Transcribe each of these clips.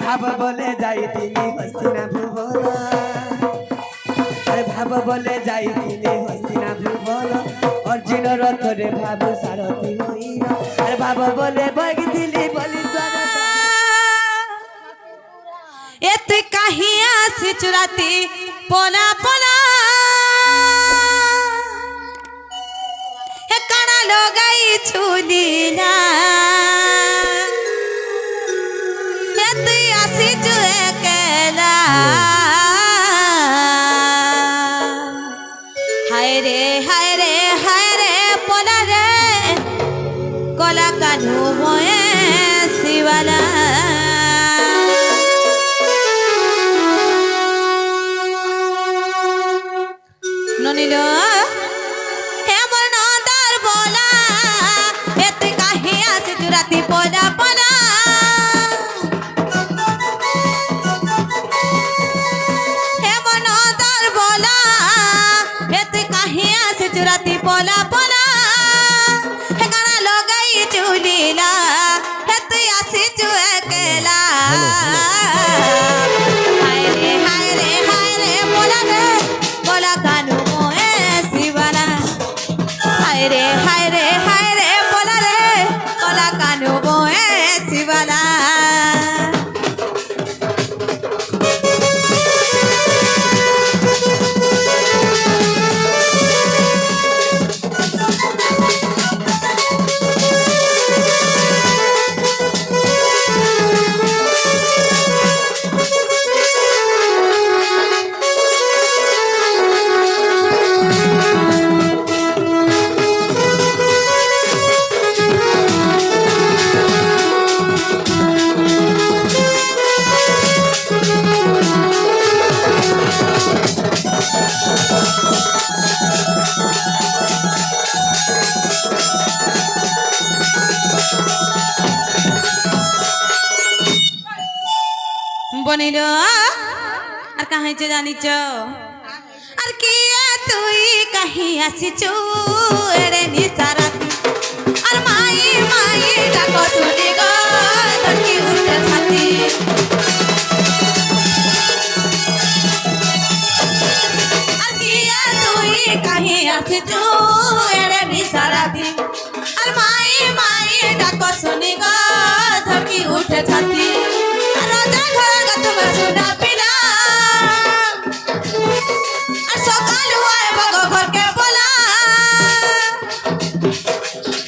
ভাব বলে যাই তিনি হস্তিনা ভুবন আরে ভাব বলে যাই তিনি হস্তিনা ভুবন অর্জুন রথরে ভাব সারথি হইল আরে ভাব বলে বগিলি বলি এতে কাহিয়া সে চুরাতি পোলা পোলা হে কানা লগাই ছুলিলা এতে আসি চু একলা হায় রে পোলা রে কলা কানু ময়ে শিবালা ননিল হেমর নদার বলা এতে কাহে আসে জুরাতি পোলা পোলা হেমর নদার বলা এতে কাহে আসে জুরাতি পোলা পোলা হে গানা লগাই চুলিলা এতে আসে চু একলা হায় রে পোলা রে পোলা কানু হায় রে পোলা রে পোলা কানু বয়ে শিবালা বনিল আর কাহিছে জানিছ আর কি তুই কাহি আসিছু এরে নিসারাতি আর মাই ডাক শুনি গো ধরকি উঠে ছাতি আর কি তুই কাহি আসিছু এরে নিসারাতি আর মাই ডাক শুনি গো ধরকি উঠে ছাতি রাজা ঘর তোমার সুনা পিলা আর সকাল হয় বগ ঘরকে বলা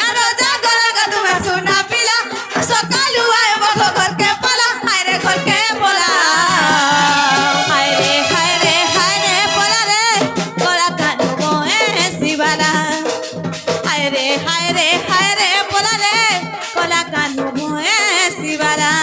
আর রাজা ঘর তোমার সুনা পিলা সকাল হয় বগ ঘরকে বলা হায় রে ঘরকে বলা হায় রে বলা রে বলা কানু মোয়ে শিবালা হায় রে বলা রে বলা কানু মোয়ে শিবালা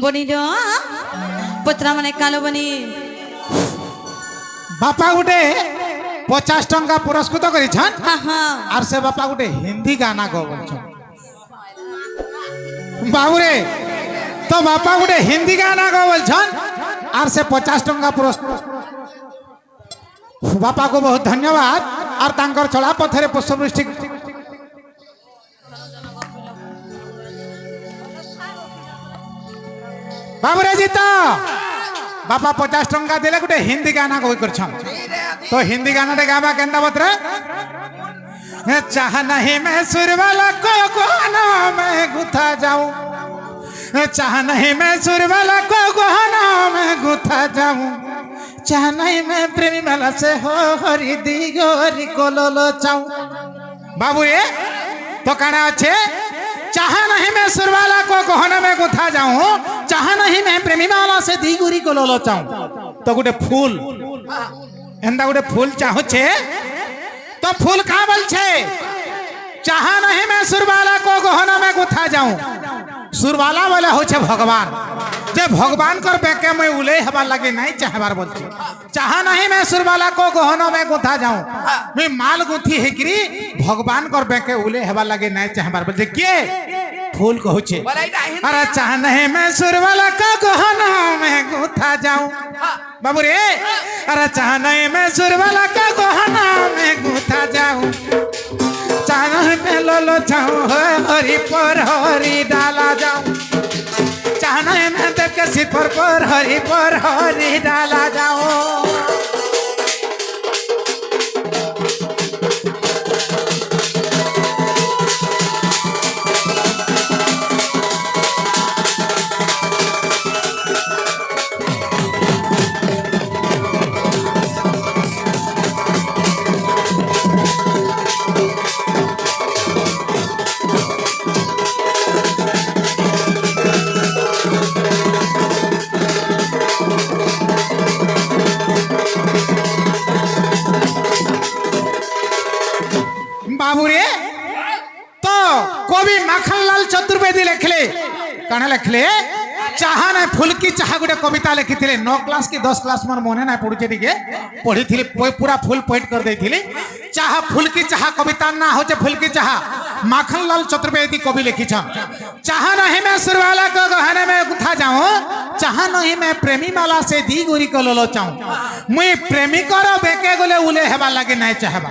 বনিল পত্রা মানে কালো বনি বাপা গোটে 50 টঙ্কা পুরস্কৃত করেছেন আর সে বাপা গোটে হিন্দি গানা গাউছন বাবুরে তো বাপা গোটে হিন্দি গানা গাউছন আর সে 50 টঙ্কা পুরস্কৃত বাপা को बहुत धन्यवाद और तांकर चला पथरे पुष्पवृष्टि बाबुरे जी बापा 50 टंका दिले गोटे हिंदी गाना कोई कर तो हिंदी गाना टे गाबा केंदा बतरे चाह नहीं मैं सुर वाला को कोना में गुथा जाऊं चाह नहीं मैं सुर वाला को कोना में गुथा जाऊं चाह नहीं मैं प्रेमी वाला से हो हरि दिगोरी कोलोलो चाऊं बाबुरे तो काना अच्छे चाह नहीं मैं सुर वाला को कोहना में गुथा जाऊं चाह नहीं मैं प्रेमी वाला से दिगुरी को लोलो चाहूं तो गोटे फूल एंदा गोटे फूल चाहू छे तो फूल का बोल छे चाह नहीं मैं सुर वाला को कोहना में गुथा जाऊं सुरवाला बोले होछे भगवान जे भगवान कर बेके मैं उले हवा लगे नहीं चाहबार बोलछे चाहा नहीं मैं सुरवाला को गहनो में गुथा जाऊं मैं माल गुथी हेकरी भगवान कर बेके उले हवा लगे नहीं चाहबार बोलछे के फूल को होछे अरे चाह नहीं मैं सुरवाला को गहनो में गुथा जाऊं बाबू रे अरे चाह नहीं मैं सुरवाला को गहनो में गुथा जाऊं चाह में लोलो जाऊं हरी पर हरी डाला जाऊं चाहना है मैं देव के सिर पर हरी डाला जाऊं बाबू रे तो कवि माखनलाल चतुर्वेदी लिखले कण लिखले चाहा ना फुलकी चाहा गोटे कविता लिखी 9 क्लास की 10 क्लास मोर मने ना पड़ुचे टिके पढ़ी थी पूरा फुल पॉइंट कर देथिली चाहा फुलकी चाहा कविता ना होचे फुलकी चाहा माखनलाल चतुर्वेदी कवि लिखी चाहा नहीं मैं सुरवाला को गहने में गुथा जाऊं चाहा नहीं मैं प्रेमी माला से दी गोरी को लोलो चाहूं मुई प्रेमी करो बेके गोले उले हेबा लागे नहीं चाहबा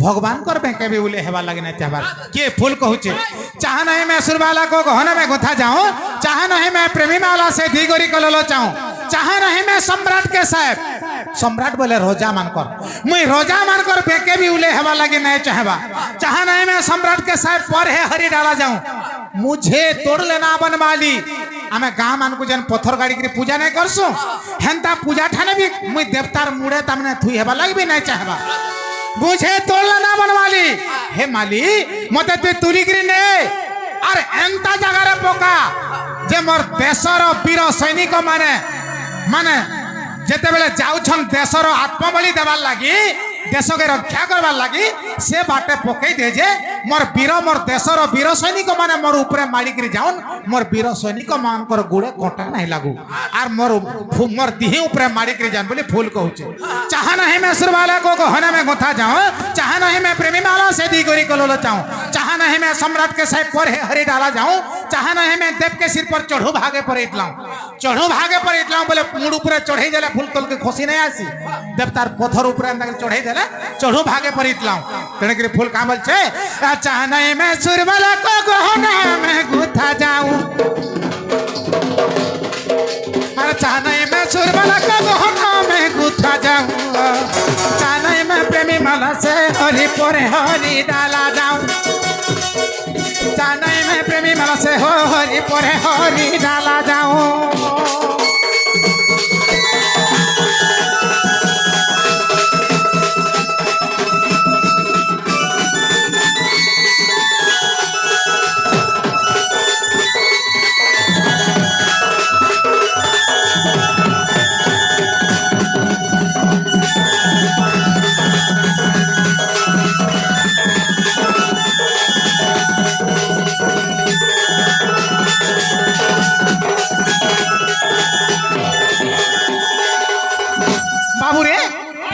भगवान कर बेके भी उले हेबा लागे नहीं चाहबा के फूल कहूचे चाहा नहीं मैं सुरवाला को गहने में गुथा जाऊं चाहा नहीं मैं प्रेमी माला से दी गोरी को लोलो चाहूं चाहा नहीं मैं सम्राट के साहब सम्राट बोले रोजा मानकर मुई रोजा मानकर बेके भी उले हेबा लागे नहीं चाहबा चाहा नहीं मैं सम्राट के साहब पर है हरी डाला जाऊं मुझे तोड़ लेना बनवाली आमे गाँ मान को जन पत्थर गाड़ी की पूजा नहीं करसु हेंता पूजा ठाने भी मुई देवतार मुड़े तमने थुई हेबा लाग भी नहीं चाहबा मुझे तोड़ लेना बनवाली हे माली मते तु तुली गिरी ने अरे एंता जगह रे पोका जे मोर देशर वीर सैनिक माने माने जेते बेले जाउछन देशर आत्मबलि देवार लागी देश के रक्षा करवार लगी से बाटे पकई दे जे मोर वीर मोर देशर वीर सैनिक माने मोर ऊपर मारी करी जाउन मोर वीर सैनिक मानकर गुड़े कोटा नहीं लागू आर मोर दिही ऊपर मारी करी जान बोली फूल कहूचे चाहा नहीं मैं सुरवाला को गहना में गुथा जाऊं चाहा नहीं मैं प्रेमी माला से दी गोरी को लोलो चाहूं चाहा नहीं मैं सम्राट के साथ पर हरी डाला जाऊं चाहा नहीं मैं देव के सिर पर चढ़ू भागे पर इतलाऊं बोले मुड़ ऊपर चढ़े देले फूल तल के खोसी नहीं आसी देवतार पत्थर ऊपर चढ़े देले चढ़ू भागे पर इतलाऊं तेने के फूल का बोल छे चाहा नहीं मैं सुरवाला को गहना में गुथा जाऊं अरे चाहा नहीं मैं सुरवाला को गहना में गुथा जाऊं चाहा नहीं मैं प्रेमी माला से हरी पर हरी डाला जाऊं चाहा नहीं मैं प्रेमी माला से हरी पर हरी डाला जाऊं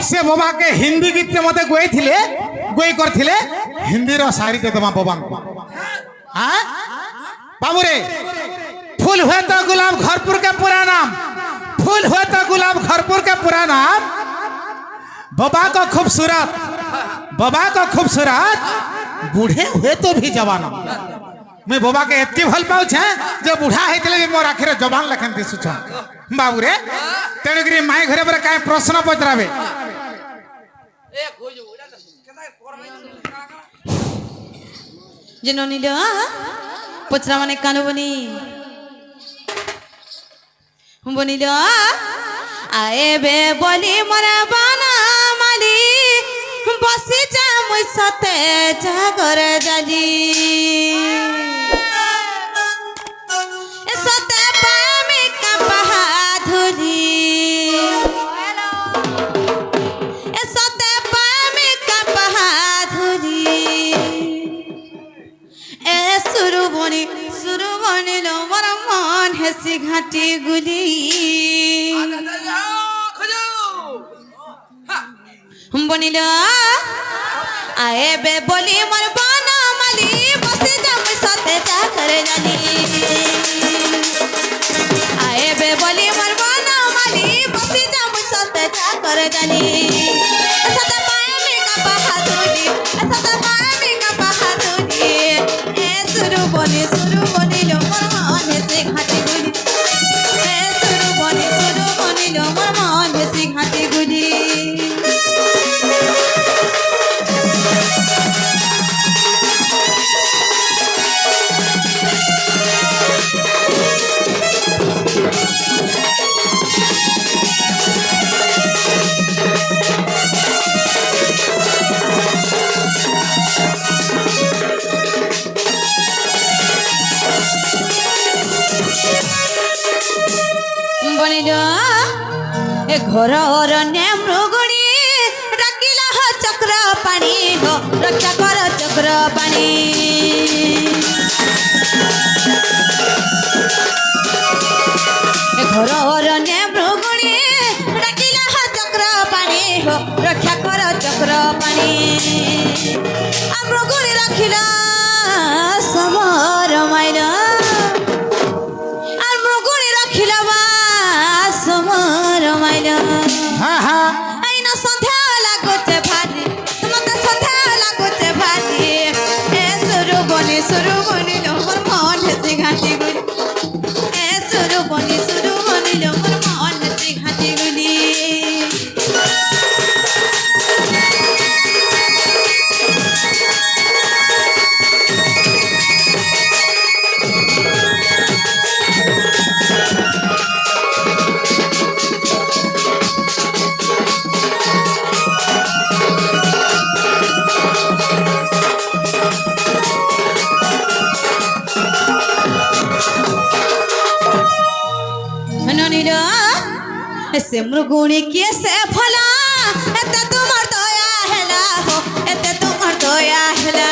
से बाबा के हिंदी गीत मत गोई करथिले हिंदी रो शायरी दे दमा बाबा हां बाबू रे फूल हुए तो गुलाब घरपुर के पूरा नाम फूल हुए तो गुलाब घरपुर के पूरा नाम बाबा को खूबसूरत बूढ़े हुए तो भी जवान मैं बाबा के एत्ती भल पाऊ छे जो बूढ़ा हेतले भी मोर आखिर जवान लखन दिसु छ बाबू रे तेणुकरी माई घरे पर काय प्रश्न पचराबे जननी लो पचरा माने कानो बनी लो आए बे बोली मरा बाना माली बसी जा मुई सते जागर जाली सते पामी का बहादुरी सते पामी का बहादुरी ए सुरु बनी लो হেসি ঘাটি গুলি বনিল আয়েবে বলি মোর বনমালি বসে যাম সাথে চাকর জানি আয়েবে বলি মোর বনমালি বসে যাম সাথে চাকর জানি সাথে পায়ে মে কাপা হাতুরি সাথে পায়ে মে কাপা হাতুরি এ সুরু বনিল মোর মন হেসে ঘাটি গুলি এ সুরু বনিল মোর মন হেসে ঘাটি গুলি বনিল এ ঘরর নেমৃগুড়ি ডাকিলা হ চক্র পানি গো রক্ষা কর চক্র পানি এ ঘরর নেমৃগুড়ি ডাকিলা হ চক্র পানি গো রক্ষা কর চক্র পানি আমৃগুড়ি রাখিলা সমর মাইরা সমর মাইলা হ্যাঁ হ্যাঁ আইনা সন্ধ্যা লাগুছে ভারি মতে সন্ধ্যা লাগুছে ভারি এ সুরু বনিল মোর মন হেসি ঘাটি গুলি এ সুরু বনিল মোর মন হেসি ঘাটি গুলি ননিল সে মৃগুণী কে সে ফলা এতে তোমার দয়া হেলা হো এতে তোমার দয়া হেলা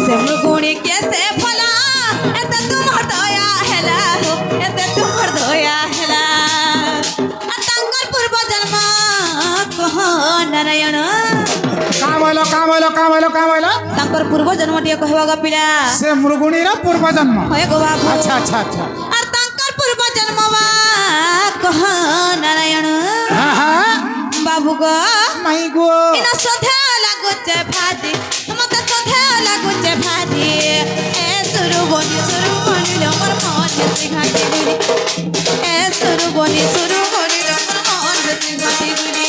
সে মৃগুণী কে সে ফলা এতে তোমার দয়া হেলা হো এতে তোমার দয়া হেলা তাঙ্কর পূর্ব জন্ম কহ নারায়ণ কা বইল তাঙ্কর পূর্ব জন্ম টিকে কহবা গো পিলা সে মৃগুণীর পূর্ব জন্ম হয়ে গো বাবু আচ্ছা আচ্ছা আচ্ছা আর তাঙ্কর পূর্ব জন্ম বা কহ নারায়ণ হ্যাঁ হ্যাঁ বাবু গো মাই গো ইনা সধা লাগুছে ভারি মতে সধা লাগুছে ভারি এ সুরু বনিল মোর মন হেসি ঘাটি গুলি এ সুরু বনিল মোর মন হেসি ঘাটি গুলি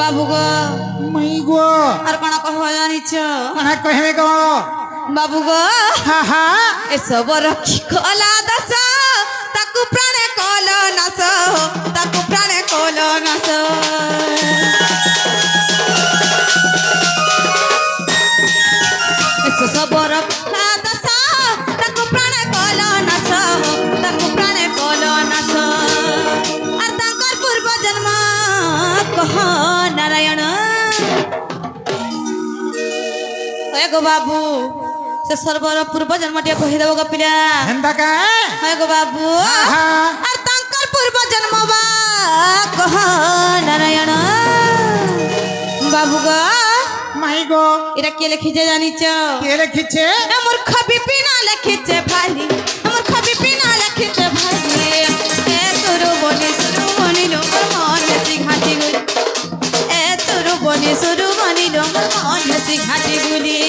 বাবু গো মাই গো আর কোন কহবা জানিছ মানে কহবে গো বাবু গো হ্যাঁ হ্যাঁ এসব রক্ষী কলা দাস তাকু প্রাণে কল নাশ তাকু প্রাণে কল নাশ এসব রক্ষা দাস তাকু প্রাণে কল নাশ তাকু প্রাণে কল নাশ আর তাঙ্কর পূর্ব জন্ম কহ নারায়ণ হয়ে গো বাবু সে সর্বর পূর্ব জন্মটিকে কহিদেব গো পিলা হেন্দা কা হয়ে গো বাবু হ্যাঁ আর তাঙ্কর পূর্ব জন্ম বা কহ নারায়ণ বাবু গো মাই গো এরা কে লিখিছে জানিছ কে লিখিছে আমার খবি পিনা লিখিছে ভালি আমার খবি পিনা লিখিছে ভালি এ সুরু বনিল মোর মন হেসি ঘাটি গুলি এ সুরু বনিল মোর মন হেসি ঘাটি গুলি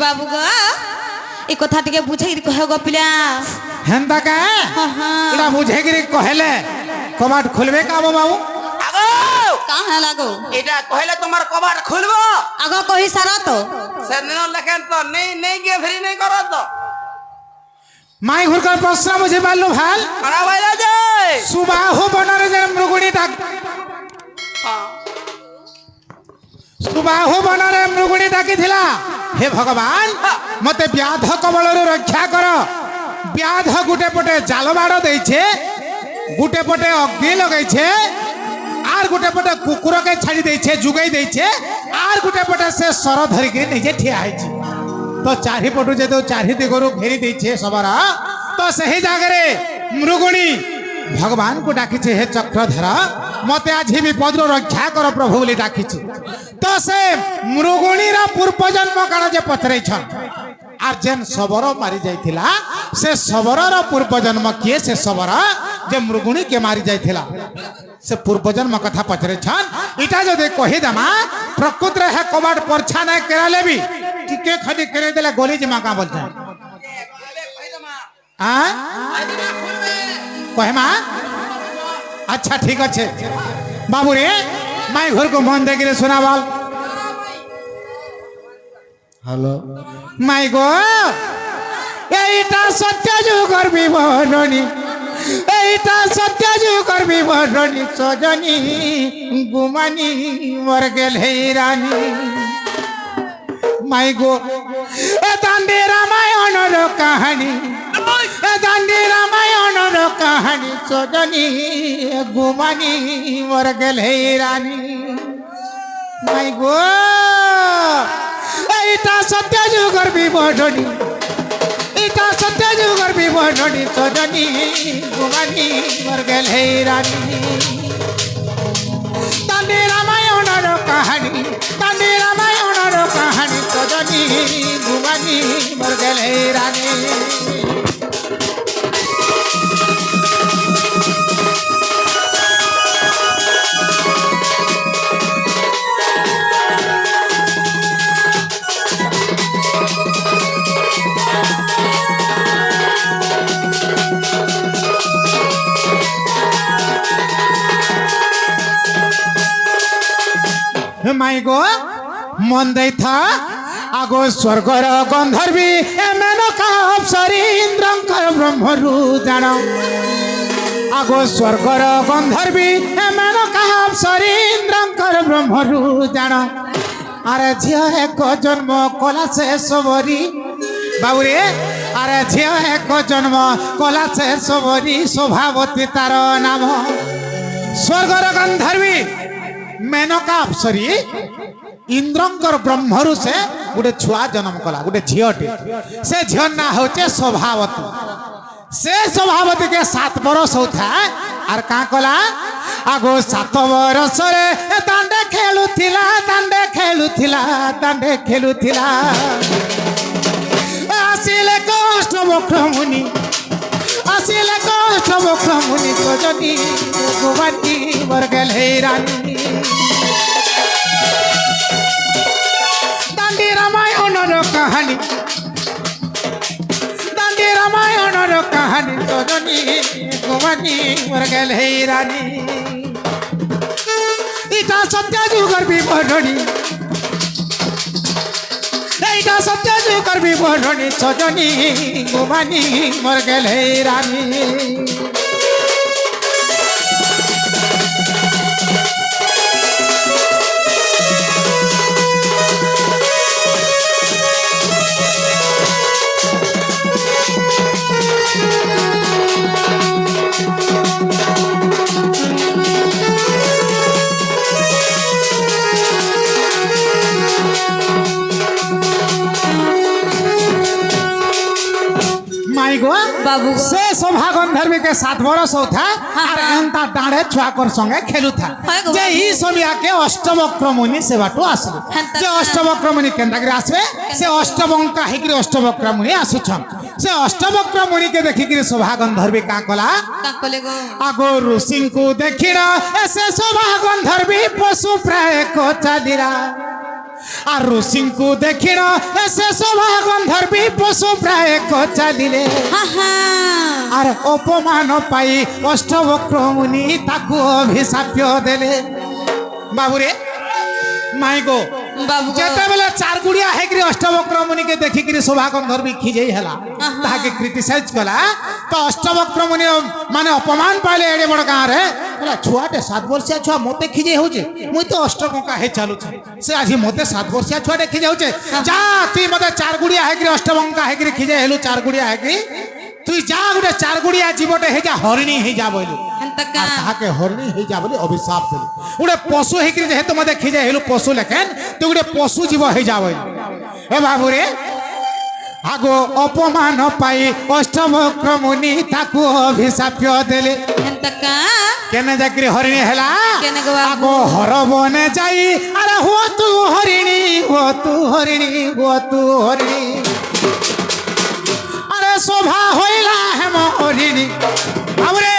बाबू गो ए कथा टिके बुझे कह गो पिला हेंदा का हाँ हाँ एटा बुझे गिरी कहले कबाट खुलबे का बाबू আগো कहाँ लागो এটা কইলে তোমার কবাট খুলবো आगो कही सारा तो সেদিন লেখেন তো নেই নেই গে ফ্রি নেই করো তো माई घुर का प्रश्न मुझे बालू भाल করা বাইলা যায় सुबाहु बनरे जे मृगुणी डाक सुबाहु बनरे मृगुणी डाकी थिला हे भगवान मते व्याध कबल रक्षा कर व्याध गुटे पटे जाल बाड़ देछे गुटे पटे अग्नि लगैछे आर गुटे पटे कुकुर के छाड़ी देछे जुगाई देछे आर गुटे पटे से सर धरि के निजे ठिया हैछि तो चारि पटु जे तो चारि दिगरु घेरी देछे सबरा तो सही जागरे मृगुणी भगवान को डाकी हे चक्रधर मते आज ही विपद रक्षा कर प्रभु बोली डाकी तो से मृगुणी पूर्व जन्म काल जे पचरे आर जेन सबरो मारी जाइथिला से सबरर पूर्व जन्म किए से सबर जे मृगुणी के मारी जाइथिला से पूर्व जन्म कथा पचरे इटा जदि कहि दमा प्रकृति है कबाट परछा नै कराले भी टिके खदी करे देला गोली जमा का बोलता आ कहेमा अच्छा ठीक अच्छे बाबू रे माई घर को मन दे गिरे सुना बोल हेलो माई गो এইটা সত্য যুগর বিবরণী এইটা সত্য যুগর বিবরণী সজনী গুমানি মর গেল হে রানী মাই গো এ দান্ডে রামায়ণর কাহিনী এ দান্ডে রামায়ণর কাহিনী সজনী গুমানি মর গেল হে রানী মাই গো এইটা সত্য যুগর বিবরণী এটা সত্য যুগর বিবরণী সজনী গুমানি মর গেল হে রানী দান্ডে রামায়ণর কাহিনী দান্ডে রামায়ণর কাহিনী সজনী গুমানি মর গেল হে রানী माई गो मन दे था आगो स्वर्गर गंधर्वी मेनका अप्सरी इंद्रंकर ब्रह्मरु जान आगो स्वर्गर गंधर्वी मेनका अप्सरी इंद्रंकर ब्रह्मरु जान अरे झियो एक जन्म कला से सबरी बाबूरे अरे झियो एक जन्म कला से सबरी शोभावती तार नाम स्वर्गर गंधर्वी मेनका अप्सरी इंद्रंकर ब्रह्मरु से गोटे छुआ जन्म कला गोटे झीटे से झीर ना होचे शोभावती से शोभावती के 7 बरस होता आर का कला आगो 7 बरस रे दांडे खेलुथिला दांडे खेलुथिला आसिले कष्ट बक्र मुनि आसिले कष्ट बक्र मुनि सजनी गुमानी मर गेल हे रानी दांडी रामायणर कहानी दांडी रामायणर कहानी सजनी गुमानी मर गेल हे रानी इटा सत्य जुगर विवरणी এইটা সত্য যুগর বিবরণী সজনী গুমানি মর গেল হে রানী बाबू से शोभा गंधर्वी के 7 बरस होता और एंता डांडे छुआकर संगे खेलुथा जे ही सोमिया के अष्टवक्र मुनि से बाटो आसले जे अष्टवक्र मुनि केंदा के आसबे से अष्टवंका हेकि अष्टवक्र मुनि आसुछन से अष्टवक्र मुनि के देखि कि शोभा गंधर्वी का कला आगो ऋषि को देखिरा से शोभा गंधर्वी पशु प्राय को चादिरा আর ঋষিଙ୍କୁ ଦେଖିଣ ସେ ଶୋଭା ଗନ୍ଧର୍ବି ପଶୁ ପ୍ରାୟ ଚାଲିଲେ আর অপমান পাই অষ্টবক্র মুনি তাকু অভিশাপ্য দেলে বাবুরে মাই গো বাবু গো। যেতেবেলে চার গুড়িয়া হেকরি অষ্টবক্র মুনিকে দেখিকি শোভা গন্ধর্বী খিজেই হেলা তাহাকে ক্রিটিসাইজ কলা তো অষ্টবক্র মুনি মানে অপমান পাইলে এড়ে বড় গাঁরে বলা ছুয়াটে 7 বর্ষিয়া ছুয়া মতে খিজেই হচ্ছে মুই তো অষ্টবঙ্কা হে চালুছে সে আজি মতে 7 বর্ষিয়া ছুয়াটে খিজে হচ্ছে যা তুই মতে চার গুড়িয়া হেকরি অষ্টবঙ্কা হেকরি খিজে হেলু চার গুড়িয়া হেকরি তুই যা গোটে চার গুড়িয়া জীবটে হে যা হরিণী হে যা বইলু হেন্তকা আর তাহাকে হরিণী হয়ে যা বলে অভিশাপ দেলি গোটে পশু হইকি যেহেতু মধ্যে খিজে হেলু পশু লেখেন তুই গোটে পশু জীব হয়ে যা বইলু এ বাবুরে আগো অপমান পাই অষ্টবক্র মুনি তাকু অভিশাপ দেলে হেন্তকা কেনে যাকরি হরিণী হেলা কেনে গো বাবু? আগো হরবনে যাই আরে হুয়া তু হরিণী হুয়া তু হরিণী হুয়া তু হরিণী আরে শোভা হইলা হেম হরিণী বাবুরে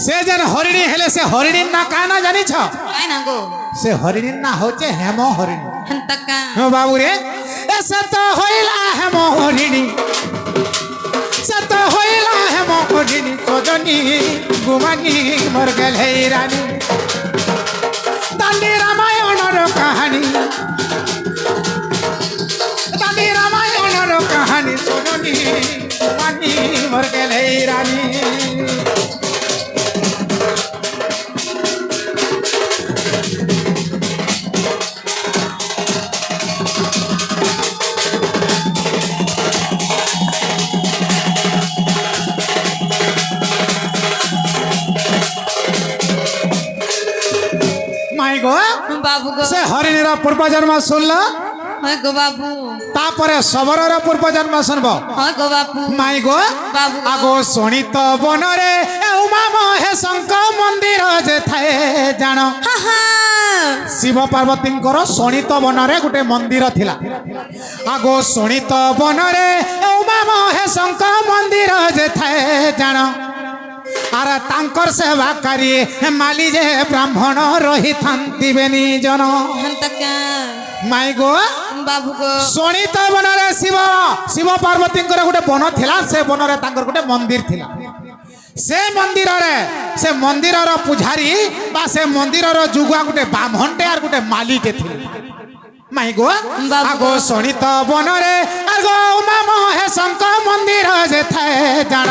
সে যেন হরিণী হেলে সে হরিণীর না কানা জানিছ কাই না গো সে হরিণীর না হচ্ছে হেম হরিণী হেন্তকা বাবুরে সে তো হইলা হেম হরিণী সে তো হইলা হেম হরিণী সজনী গুমানি মর গেল হে রানী দান্ডি রামায়ণর কাহানী দান্ডি রামায়ণর কাহানী সজনী গুমানি মর গেল হে রানী মাই গো বাবু গো সে হরিণীর পূর্বজন্ম শুনল হয় গো বাবু তারপরে সবরর পূর্বজন্ম শুনব হয় গো বাবু মাই গো বাবু গো। আগো শোণিত বনরে উমা মহেশঙ্ক মন্দির যে থায়ে জাণ হা হা শিব পার্বতীঙ্কর শোণিত বনরে গোটে মন্দির থিলা আগো শোণিত বনরে উমা মহেশঙ্ক মন্দির যে থায়ে জাণ আর তাঙ্কর সেবাকারী মালি যে ব্রাহ্মণ রহিথান্তি বেনি জন হেন্তকা মাই গো বাবু গো শোণিত বନରେ শিব শিব পার্বতীঙ্কর গোটে বন থিলা সে বନରେ তাঙ্কর গোটে মন্দির থিলা সে মন্দিরর পূজারি বা সে মন্দিরর যুগুয়া গোটে ব্রাহ্মণটে আর গোটে মালিটে থিলে মাই গো বাবু আগো শোণিত বনরে আগো উমা মহেশঙ্ক মন্দির যে থায়ে জাণ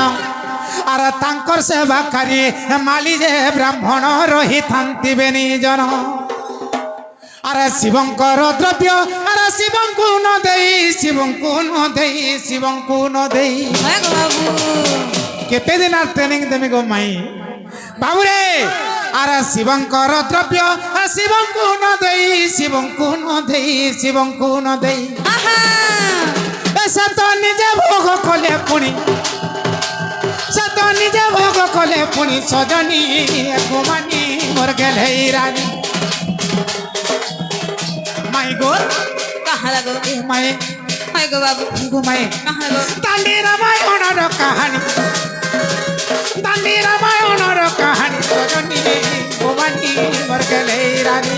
আর তাঙ্কর সেবাকারী মালি যে ব্রাহ্মণ রহিথান্তি বেনি জন আর শিবঙ্কর দ্রব্য আর শিবঙ্কু ন দেই শিবঙ্কু ন দেই শিবঙ্কু ন দেই হয় গো বাবু কেতে দিন আর ট্রেনিং দেমি গো মাই বাবুরে আর শিবঙ্কর দ্রব্য আর শিবঙ্কু ন দেই শিবঙ্কু ন দেই শিবঙ্কু ন দেই হা হা সে তো নিজে ভোগ কলে পুনি সে তো নিজে ভোগ কলে পুনি সজনী গুমানি মর গেল হে রানী মাই গো কাহা লাগো মাই হয় গো বাবু গুমাই কাহা গো দান্ডি রামায়ণর কাহানী দান্ডি রামায়ণর কাহানী সজনী গুমানি মর গেল হে রানী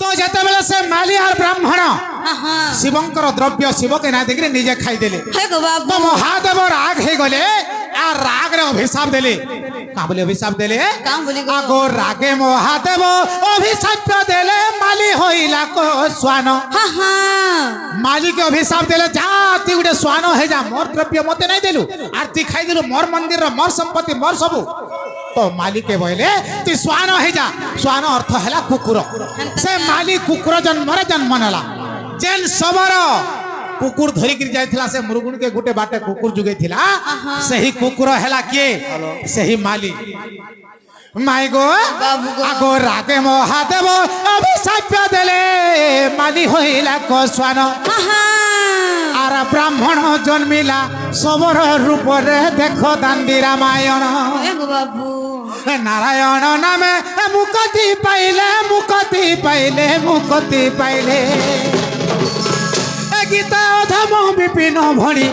তো যেতেবেলে সে মালি আর ব্রাহ্মণ হা হা শিবঙ্কর দ্রব্য শিবকে না দেখি নিজে খাইদেলে হয় গো বাবু তো মহাদেব রাগ হয়ে গলে আর রাগরে অভিশাপ দেলে কা বলে অভিশাপ দেলে কাম বলি গো আগো রাগে মহাদেব অভিশাপ দেলে মালি হইলা কো শ্বান হা হা মালিকে অভিশাপ দেলে যা তুই গোটে শ্বান হয়ে যা মোর দ্রব্য মতে নাই দেলু আর তুই খাই দেলু মোর মন্দির মোর সম্পত্তি মোর সবু তো মালিকে বইলে তুই শ্বান হয়ে যা শ্বান অর্থ হেলা কুকুর সে মালিক কুকুর জন্মরে জন্ম নেলা যেন সবর কুকুর ধরিকি যাইଥିଲା ସେ ମୁରୁଗୁଣିକେ ଗୋଟେ ବାଟେ କୁକୁର ଯୁଗେଇଥିଲା ସେହି କୁକୁର ହେଲା କିଏ ସେହି ମାଲି ମାଇ ଗো ବାବୁ ଗো। ଆଗୋ ରାଗେ ମହାଦେବ ଅଭିଶାପ ଦେଲେ ମାଲି ହୋଇଲା କସ୍ୱାନ হা হা আর ব্রাহ্মণ জন্মিলা সবর রূপরে দেখো দান্ডি রামায়ণ এ গো বাবু নারায়ণ নামে মুকতি পাইলে মুকতি পাইলে মুকতি পাইলে গীতা অধম বিপিন ভণি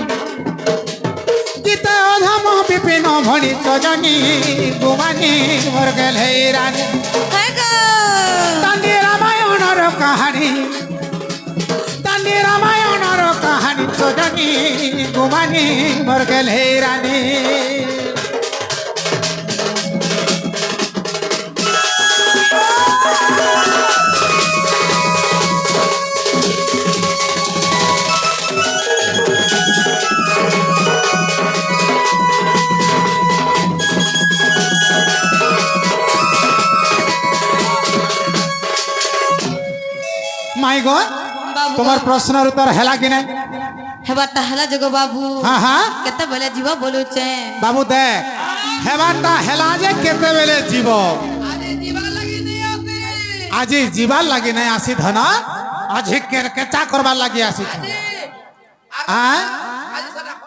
গীতা অধম বিপিন ভণি সজনী গুমানি মোর গেলে রানী হে গো দান্ডি রামায়ণর কাহানী দান্ডি রামায়ণর কাহানী সজনী গুমানি মোর গেলে রানী মাই গো বাবু তোমার প্রশ্নের উত্তর হেলা কি নাই হেবারটা হেলা যে গো বাবু হ্যাঁ হ্যাঁ কেତେବେଳେ ଯିବ ବୋଲୁଛେ বাবু দেখ হেবারটা হেলা যে কেতেবেলে জীব আজি জীবার লাগি নাই আসি ধন আজি কেরকেচা করবার লাগি আসি হ্যাঁ